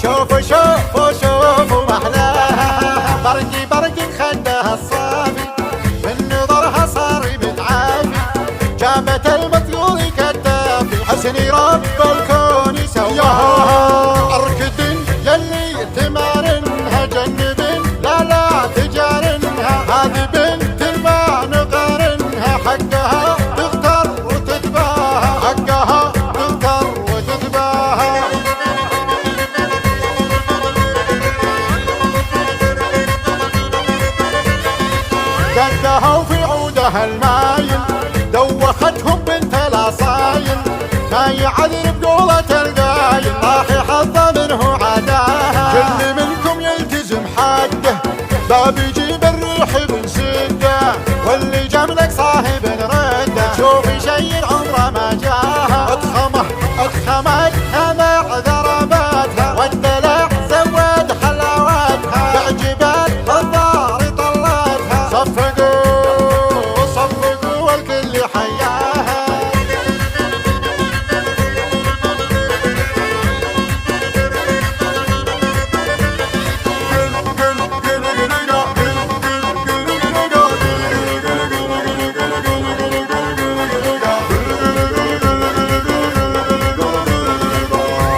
شوفوا شوفوا شوفوا محلاها، برقي برقي خدها الصافي، من نظرها صار متعافي، جابت المطيور كتافي، حسني رب الكون سواها. اركدن يلي تمارنها، جنبن لا لا تجارنها، هذه بنت ما نقارنها، حقها تغتر وتتباهى، حقها تغتر وتتباهى. قدها وفي عودها المايل، دوختهم بنت الاصايل، ما يعذر بقولة القايل، راح حظه منه عداها. كل منكم يلتزم حقه، باب يجيب الريح بنسده، واللي جملك صاحب نرده، شوفي شي عمره ما جاها. اتخمت مع ضرباتها، والدلع زود حلاواتها، تعجبت الضار طلاتها، صفقوا صفقوا والكل حياها.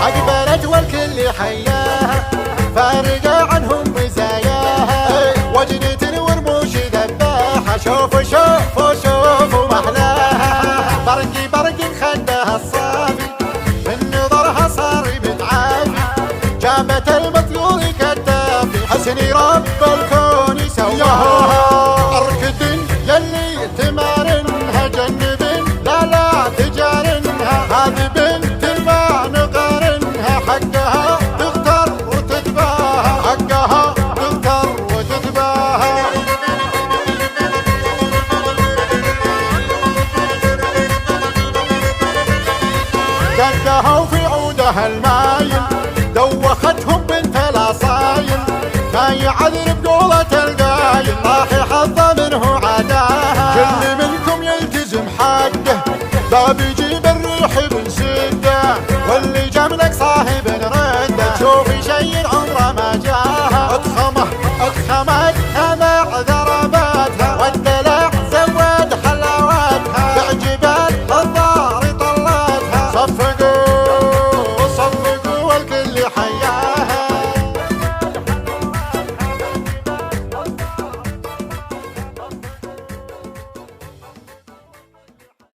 عقبلت والكل حياها، فارقة عنهم مزاياها، وجنة ورموش ذباحة، شوفوا شوفوا شوفوا محلاها، برقي برقي خدها الصافي، من نظرها صار متعافي، جابت المطيور كتافي، حسني رب الكون سواها. اركدن يلي تمارنها، جنبن لا لا تجارنها، هذه بنت ما نقارنها، حقها تغتر وتتباهى، حقها تغتر وتتباهى. قدها وفي عودها المايل، دوختهم بنت الاصايل، ما يعذر بقولة القايل، راح حظه منه عداها. كل منكم يلتزم حقه، باب يجيب الريح بنسده، واللي جملك صاحب